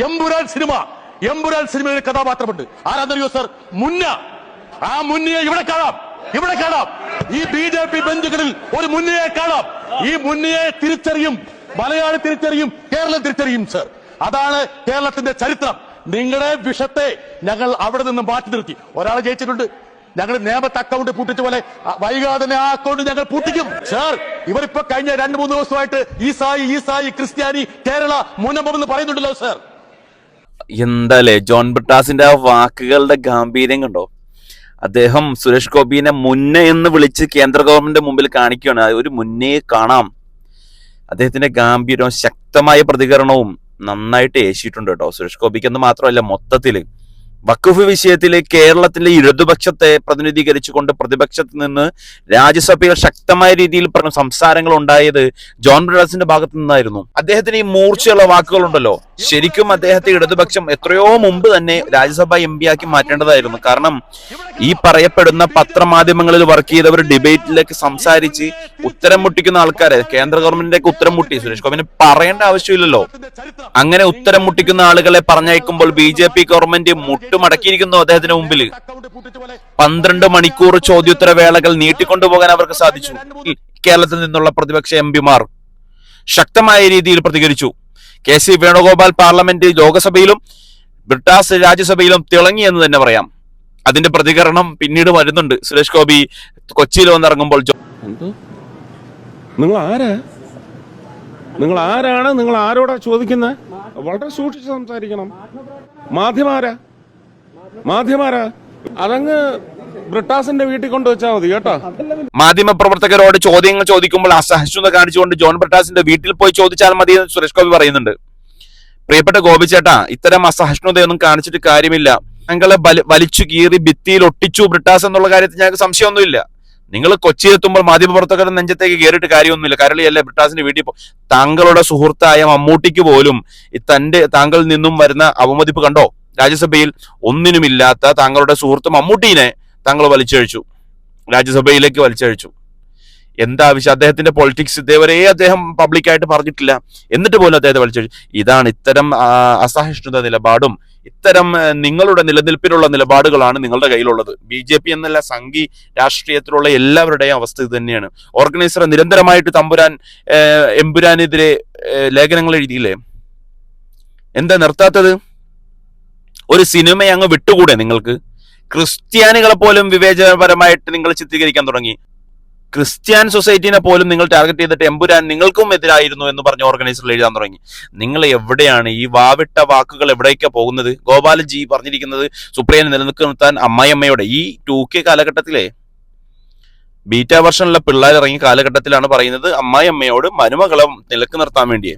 എമ്പുരാൻ സിനിമയിൽ കഥാപാത്രമുണ്ട്. ആരാന്നറിയോ സർ? മുന്ന. ആ മുന്നയെ ഇവിടെ കാണാം. ഈ BJP ബെഞ്ചുകളിൽ ഒരു മുന്നയെ കാണാം. ഈ മുന്നയെ തിരിച്ചറിയും, മലയാളി തിരിച്ചറിയും, കേരളം തിരിച്ചറിയും സർ. അതാണ് കേരളത്തിന്റെ ചരിത്രം. നിങ്ങളുടെ വിഷത്തെ ഞങ്ങൾ അവിടെ നിന്ന് മാറ്റി നിർത്തി. ഒരാൾ ജയിച്ചിട്ടുണ്ട്, ഞങ്ങൾ നിയമത്തെ അക്കൗണ്ട് പൂട്ടിച്ച പോലെ വൈകാതെ തന്നെ ആ അക്കൗണ്ട് ഞങ്ങൾ പൂട്ടിക്കും സർ. ഇവരിപ്പോ കഴിഞ്ഞ 2-3 ദിവസമായിട്ട് ഈസായി ക്രിസ്ത്യാനി കേരള മുനമെന്ന് പറയുന്നുണ്ടല്ലോ സർ. എന്താലേ ജോൺ ബ്രിട്ടാസിന്റെ ആ വാക്കുകളുടെ ഗാംഭീര്യം കണ്ടോ? അദ്ദേഹം സുരേഷ് ഗോപിനെ മുന്നേ എന്ന് വിളിച്ച് കേന്ദ്ര ഗവൺമെന്റ് മുമ്പിൽ കാണിക്കുകയാണ്. ഒരു മുന്നേ കാണാം. അദ്ദേഹത്തിന്റെ ഗാംഭീര്യവും ശക്തമായ പ്രതികരണവും നന്നായിട്ട് ഏശിയിട്ടുണ്ട് കേട്ടോ. സുരേഷ് ഗോപിക്ക് എന്ന് മാത്രമല്ല, മൊത്തത്തില് വഖഫ് വിഷയത്തില് കേരളത്തിലെ ഇടതുപക്ഷത്തെ പ്രതിനിധീകരിച്ചുകൊണ്ട് പ്രതിപക്ഷത്ത് നിന്ന് രാജ്യസഭയിൽ ശക്തമായ രീതിയിൽ പറഞ്ഞ സംസാരങ്ങൾ ഉണ്ടായത് ജോൺ ബ്രിട്ടാസിന്റെ ഭാഗത്തു നിന്നായിരുന്നു. അദ്ദേഹത്തിന് ഈ മൂർച്ചയുള്ള വാക്കുകളുണ്ടല്ലോ, ശരിക്കും അദ്ദേഹത്തെ ഇടതുപക്ഷം എത്രയോ മുമ്പ് തന്നെ രാജ്യസഭ MP ആക്കി മാറ്റേണ്ടതായിരുന്നു. കാരണം ഈ പറയപ്പെടുന്ന പത്രമാധ്യമങ്ങളിൽ വർക്ക് ചെയ്തവർ ഡിബേറ്റിലേക്ക് സംസാരിച്ച് ഉത്തരം മുട്ടിക്കുന്ന ആൾക്കാരെ കേന്ദ്ര ഗവൺമെന്റിലേക്ക് ഉത്തരം മുട്ടി. സുരേഷ് ഗോപിന് പറയേണ്ട ആവശ്യമില്ലല്ലോ. അങ്ങനെ ഉത്തരം മുട്ടിക്കുന്ന ആളുകളെ പറഞ്ഞയക്കുമ്പോൾ BJP ഗവൺമെന്റ് മുട്ടുമടക്കിയിരിക്കുന്നു അദ്ദേഹത്തിന് മുമ്പിൽ. 12 മണിക്കൂർ ചോദ്യോത്തര വേളകൾ നീട്ടിക്കൊണ്ടുപോകാൻ അവർക്ക് സാധിച്ചു. കേരളത്തിൽ നിന്നുള്ള പ്രതിപക്ഷ MPമാർ ശക്തമായ രീതിയിൽ പ്രതികരിച്ചു. KC വേണുഗോപാൽ പാർലമെന്റ് ലോകസഭയിലും ബ്രിട്ടാസ് രാജ്യസഭയിലും തിളങ്ങി എന്ന് തന്നെ പറയാം. അതിന്റെ പ്രതികരണം പിന്നീട് വരുന്നുണ്ട്. സുരേഷ് ഗോപി കൊച്ചിയിൽ വന്നിറങ്ങുമ്പോൾ നിങ്ങൾ ആരാണ്? നിങ്ങൾ ആരോടാ ചോദിക്കുന്നത്? വളരെ സൂക്ഷിച്ച് സംസാരിക്കണം. മാധ്യമാരാ അതങ്ങ് ബ്രിട്ടാസിന്റെ വീട്ടിൽ കൊണ്ടുവച്ചാൽ മതി കേട്ടോ. മാധ്യമപ്രവർത്തകരോട് ചോദ്യങ്ങൾ ചോദിക്കുമ്പോൾ അസഹിഷ്ണുത കാണിച്ചുകൊണ്ട് ജോൺ ബ്രിട്ടാസിന്റെ വീട്ടിൽ പോയി ചോദിച്ചാൽ മതി എന്ന് സുരേഷ് ഗോപി പറയുന്നുണ്ട്. പ്രിയപ്പെട്ട ഗോപി ചേട്ടാ, ഇത്തരം അസഹിഷ്ണുതയൊന്നും കാണിച്ചിട്ട് കാര്യമില്ല. ഞങ്ങളെ വലിച്ചു കീറി ഭിത്തിയിൽ ഒട്ടിച്ചു ബ്രിട്ടാസ് എന്നുള്ള കാര്യത്തിൽ ഞങ്ങൾക്ക് സംശയമൊന്നുമില്ല. നിങ്ങൾ കൊച്ചിയിലെത്തുമ്പോൾ മാധ്യമപ്രവർത്തകരുടെ നെഞ്ചത്തേക്ക് കയറിയിട്ട് കാര്യമൊന്നുമില്ല. കരളിയല്ലേ ബ്രിട്ടാസിന്റെ വീട്ടിൽ താങ്കളുടെ സുഹൃത്തായ മമ്മൂട്ടിക്ക് പോലും താങ്കളിൽ നിന്നും വരുന്ന അവമതിപ്പ് കണ്ടോ? രാജ്യസഭയിൽ ഒന്നിനുമില്ലാത്ത താങ്കളുടെ സുഹൃത്ത് മമ്മൂട്ടീനെ താങ്കൾ വലിച്ചഴിച്ചു, രാജ്യസഭയിലേക്ക് വലിച്ചഴിച്ചു. എന്താവശ്യം? അദ്ദേഹത്തിന്റെ പൊളിറ്റിക്സ് ഇതേവരെ അദ്ദേഹം പബ്ലിക്കായിട്ട് പറഞ്ഞിട്ടില്ല, എന്നിട്ട് പോലും അദ്ദേഹത്തെ വലിച്ചഴിച്ചു. ഇതാണ് ഇത്തരം അസഹിഷ്ണുത നിലപാടും ഇത്തരം നിങ്ങളുടെ നിലനിൽപ്പിനുള്ള നിലപാടുകളാണ് നിങ്ങളുടെ കയ്യിലുള്ളത്. BJP എന്നല്ല, സംഘി രാഷ്ട്രീയത്തിലുള്ള എല്ലാവരുടെയും അവസ്ഥ ഇത് തന്നെയാണ്. ഓർഗനൈസർ നിരന്തരമായിട്ട് എമ്പുരാനെതിരെ ലേഖനങ്ങൾ എഴുതിയില്ലേ? എന്താ നിർത്താത്തത്? ഒരു സിനിമ അങ്ങ് വിട്ടുകൂടെ നിങ്ങൾക്ക്? ക്രിസ്ത്യാനികളെ പോലും വിവേചനപരമായിട്ട് നിങ്ങൾ ചിത്രീകരിക്കാൻ തുടങ്ങി. ക്രിസ്ത്യൻ സൊസൈറ്റിനെ പോലും നിങ്ങൾ ടാർഗറ്റ് ചെയ്തിട്ട് എമ്പുരാൻ നിങ്ങൾക്കും എതിരായിരുന്നു എന്ന് പറഞ്ഞ് ഓർഗനൈസറിൽ എഴുതാൻ തുടങ്ങി. നിങ്ങൾ എവിടെയാണ്? ഈ വാവിട്ട വാക്കുകൾ എവിടേക്കാ പോകുന്നത്? ഗോപാലജി പറഞ്ഞിരിക്കുന്നത് സുപ്രിയനെ നിലനിർത്താൻ അമ്മായിയമ്മയോടെ ഈ 2K കാലഘട്ടത്തിലെ ബീറ്റ വെർഷനിലെ പിള്ളേർ ഇറങ്ങിയ കാലഘട്ടത്തിലാണ് പറയുന്നത് അമ്മായിയമ്മയോട് മരുമകളെ നിലക്ക് നിർത്താൻ വേണ്ടിയേ.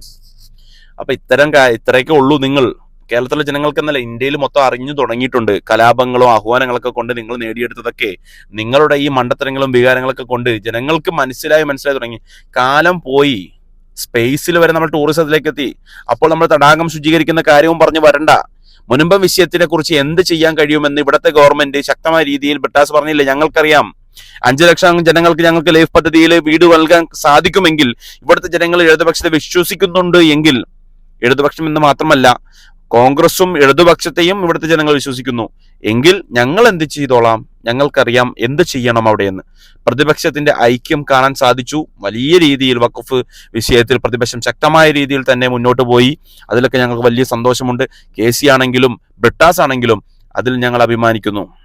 അപ്പൊ ഇത്രയൊക്കെ ഉള്ളൂ. നിങ്ങൾ കേരളത്തിലെ ജനങ്ങൾക്കെന്നല്ല, ഇന്ത്യയിൽ മൊത്തം അറിഞ്ഞു തുടങ്ങിയിട്ടുണ്ട്. കലാപങ്ങളും ആഹ്വാനങ്ങളൊക്കെ കൊണ്ട് നിങ്ങൾ നേടിയെടുത്തതൊക്കെ നിങ്ങളുടെ ഈ മണ്ടത്തരങ്ങളും വികാരങ്ങളൊക്കെ കൊണ്ട് ജനങ്ങൾക്ക് മനസ്സിലായി തുടങ്ങി. കാലം പോയി. സ്പേസിൽ വരെ നമ്മൾ ടൂറിസത്തിലേക്ക് എത്തി. അപ്പോൾ നമ്മൾ തടാകം ശുചീകരിക്കുന്ന കാര്യവും പറഞ്ഞു വരണ്ട. മുൻപ് വിഷയത്തിനെ കുറിച്ച് എന്ത് ചെയ്യാൻ കഴിയുമെന്ന് ഇവിടുത്തെ ഗവൺമെന്റ് ശക്തമായ രീതിയിൽ ബ്രിട്ടാസ് പറഞ്ഞില്ലേ? ഞങ്ങൾക്കറിയാം. 5 ലക്ഷം ജനങ്ങൾക്ക് ഞങ്ങൾക്ക് ലൈഫ് പദ്ധതിയിൽ വീട് നൽകാൻ സാധിക്കുമെങ്കിൽ, ഇവിടുത്തെ ജനങ്ങൾ ഇടതുപക്ഷത്തെ വിശ്വസിക്കുന്നുണ്ട് എങ്കിൽ, ഇടതുപക്ഷം എന്ന് മാത്രമല്ല കോൺഗ്രസും ഇടതുപക്ഷത്തെയും ഇവിടുത്തെ ജനങ്ങൾ വിശ്വസിക്കുന്നു എങ്കിൽ ഞങ്ങൾ എന്ത് ചെയ്തോളാം, ഞങ്ങൾക്കറിയാം എന്ത് ചെയ്യണം അവിടെയെന്ന്. പ്രതിപക്ഷത്തിന്റെ ഐക്യം കാണാൻ സാധിച്ചു. വലിയ രീതിയിൽ വഖഫ് വിഷയത്തിൽ പ്രതിപക്ഷം ശക്തമായ രീതിയിൽ തന്നെ മുന്നോട്ട് പോയി. അതിലൊക്കെ ഞങ്ങൾക്ക് വലിയ സന്തോഷമുണ്ട്. KC ആണെങ്കിലും ബ്രിട്ടാസ് ആണെങ്കിലും അതിൽ ഞങ്ങൾ അഭിമാനിക്കുന്നു.